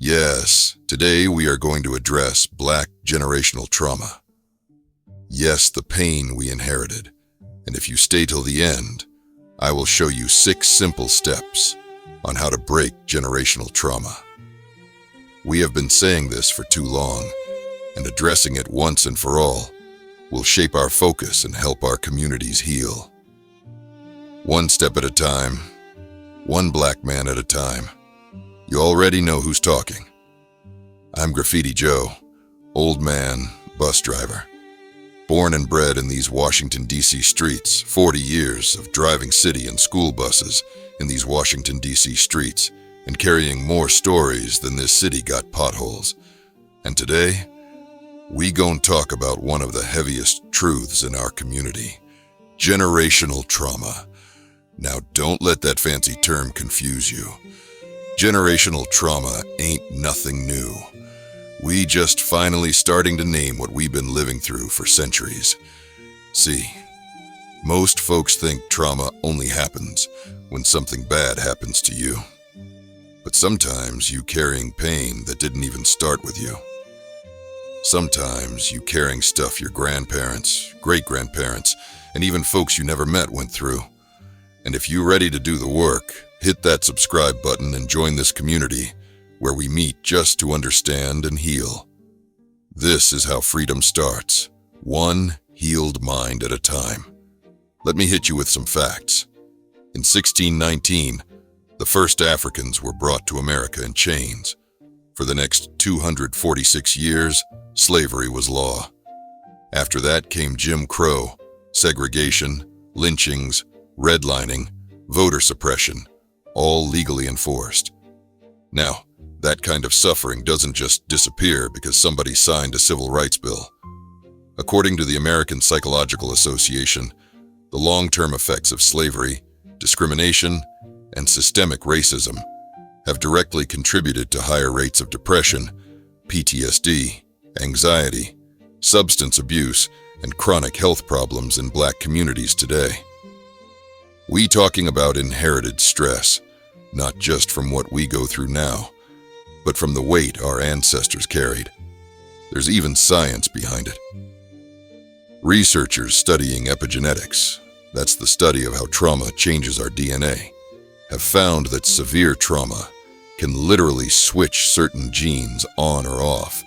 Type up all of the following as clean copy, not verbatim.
Yes, today we are going to address Black generational trauma. Yes, the pain we inherited. And if you stay till the end, I will show you 6 simple steps on how to break generational trauma. We have been saying this for too long, and addressing it once and for all will shape our focus and help our communities heal. One step at a time, one Black man at a time. You already know who's talking. I'm Graffiti Joe, old man, bus driver. Born and bred in these Washington, D.C. streets, 40 years of driving city and school buses in these Washington, D.C. streets, and carrying more stories than this city got potholes. And today, we gon' talk about one of the heaviest truths in our community, generational trauma. Now don't let that fancy term confuse you. Generational trauma ain't nothing new. We just finally starting to name what we've been living through for centuries. See, most folks think trauma only happens when something bad happens to you. But sometimes you carrying pain that didn't even start with you. Sometimes you carrying stuff your grandparents, great-grandparents, and even folks you never met went through. And if you're ready to do the work, hit that subscribe button and join this community where we meet just to understand and heal. This is how freedom starts, one healed mind at a time. Let me hit you with some facts. In 1619, the first Africans were brought to America in chains. For the next 246 years, slavery was law. After that came Jim Crow, segregation, lynchings, redlining, voter suppression, all legally enforced. Now, that kind of suffering doesn't just disappear because somebody signed a civil rights bill. According to the American Psychological Association, the long-term effects of slavery, discrimination, and systemic racism have directly contributed to higher rates of depression, PTSD, anxiety, substance abuse, and chronic health problems in Black communities today. We talking about inherited stress, not just from what we go through now, but from the weight our ancestors carried. There's even science behind it. Researchers studying epigenetics, that's the study of how trauma changes our DNA, have found that severe trauma can literally switch certain genes on or off,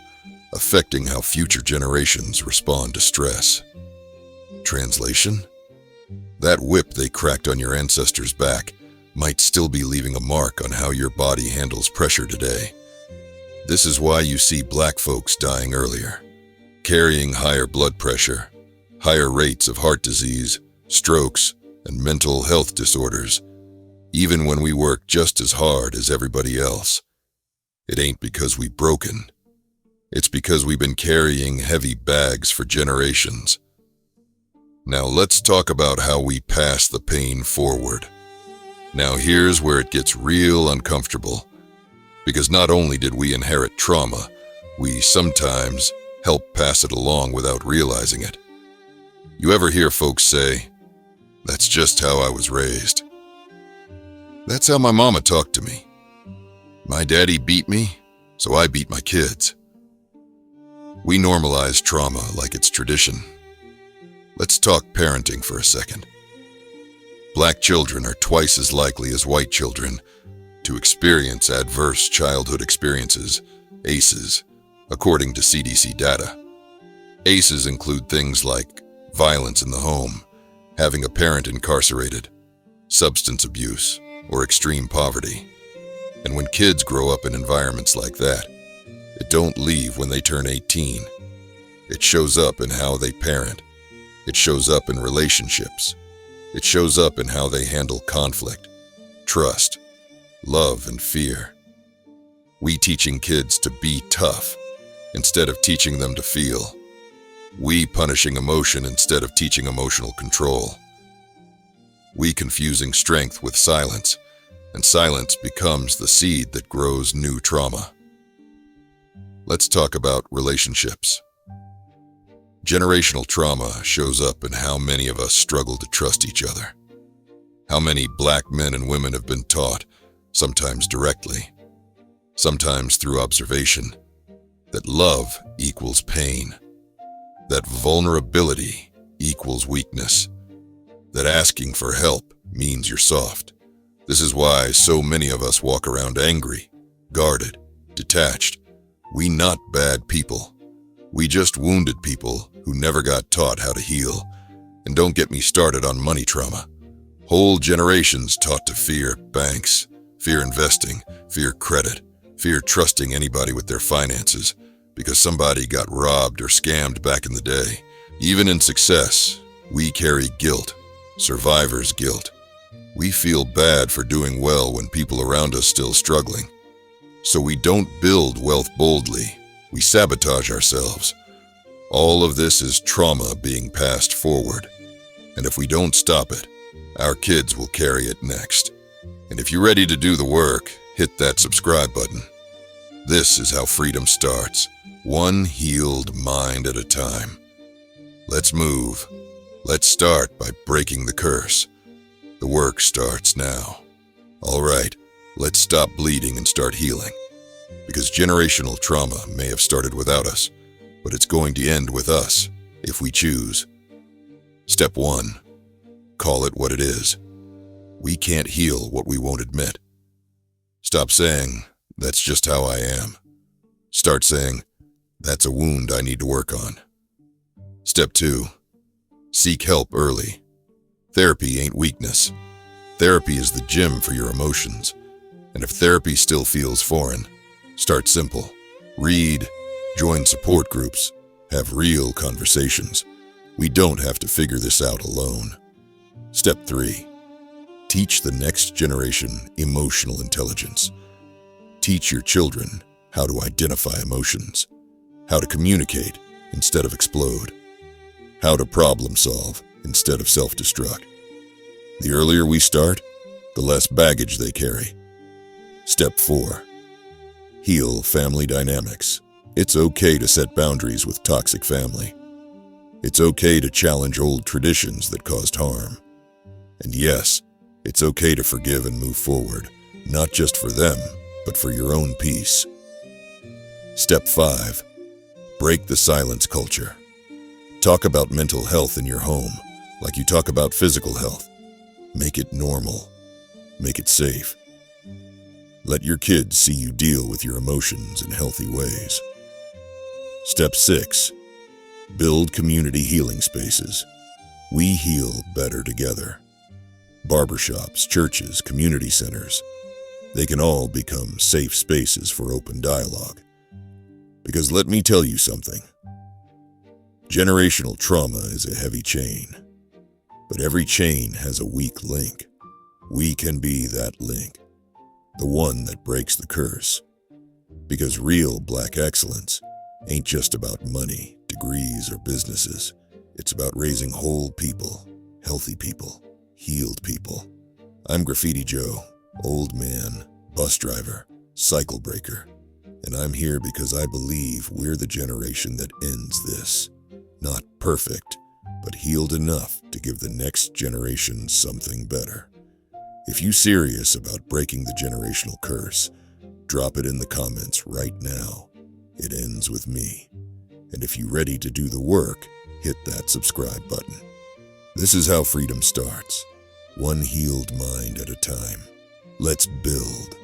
affecting how future generations respond to stress. Translation? That whip they cracked on your ancestors' back might still be leaving a mark on how your body handles pressure today. This is why you see Black folks dying earlier, carrying higher blood pressure, higher rates of heart disease, strokes, and mental health disorders, even when we work just as hard as everybody else. It ain't because we broken. It's because we've been carrying heavy bags for generations. Now let's talk about how we pass the pain forward. Now here's where it gets real uncomfortable, because not only did we inherit trauma, we sometimes help pass it along without realizing it. You ever hear folks say, "That's just how I was raised. That's how my mama talked to me. My daddy beat me, so I beat my kids." We normalize trauma like it's tradition. Let's talk parenting for a second. Black children are twice as likely as white children to experience adverse childhood experiences, ACEs, according to CDC data. ACEs include things like violence in the home, having a parent incarcerated, substance abuse, or extreme poverty. And when kids grow up in environments like that, it don't leave when they turn 18. It shows up in how they parent. It shows up in relationships. It shows up in how they handle conflict, trust, love, and fear. We teaching kids to be tough instead of teaching them to feel. We punishing emotion instead of teaching emotional control. We confusing strength with silence, and silence becomes the seed that grows new trauma. Let's talk about relationships. Generational trauma shows up in how many of us struggle to trust each other. How many Black men and women have been taught, sometimes directly, sometimes through observation, that love equals pain, that vulnerability equals weakness, that asking for help means you're soft. This is why so many of us walk around angry, guarded, detached. We not bad people. We just wounded people who never got taught how to heal. And don't get me started on money trauma. Whole generations taught to fear banks, fear investing, fear credit, fear trusting anybody with their finances because somebody got robbed or scammed back in the day. Even in success, we carry guilt, survivor's guilt. We feel bad for doing well when people around us still struggling. So we don't build wealth boldly. We sabotage ourselves. All of this is trauma being passed forward. And if we don't stop it, our kids will carry it next. And if you're ready to do the work, hit that subscribe button. This is how freedom starts, one healed mind at a time. Let's move. Let's start by breaking the curse. The work starts now. All right, let's stop bleeding and start healing. Because generational trauma may have started without us, but it's going to end with us, if we choose. Step 1. Call it what it is. We can't heal what we won't admit. Stop saying, "That's just how I am." Start saying, "That's a wound I need to work on." Step 2. Seek help early. Therapy ain't weakness. Therapy is the gym for your emotions. And if therapy still feels foreign, start simple. Read, join support groups, have real conversations. We don't have to figure this out alone. Step 3. Teach the next generation emotional intelligence. Teach your children how to identify emotions, how to communicate instead of explode, how to problem solve instead of self-destruct. The earlier we start, the less baggage they carry. Step 4. Heal family dynamics. It's okay to set boundaries with toxic family. It's okay to challenge old traditions that caused harm. And yes, it's okay to forgive and move forward, not just for them, but for your own peace. Step 5. Break the silence culture. Talk about mental health in your home like you talk about physical health. Make it normal. Make it safe. Let your kids see you deal with your emotions in healthy ways. Step 6. Build community healing spaces. We heal better together. Barbershops, churches, community centers, they can all become safe spaces for open dialogue. Because let me tell you something. Generational trauma is a heavy chain, but every chain has a weak link. We can be that link, the one that breaks the curse. Because real Black excellence ain't just about money, degrees, or businesses. It's about raising whole people, healthy people, healed people. I'm Graffiti Joe, old man, bus driver, cycle breaker, and I'm here because I believe we're the generation that ends this. Not perfect, but healed enough to give the next generation something better. If you're serious about breaking the generational curse, drop it in the comments right now. It ends with me. And if you're ready to do the work, hit that subscribe button. This is how freedom starts, one healed mind at a time. Let's build.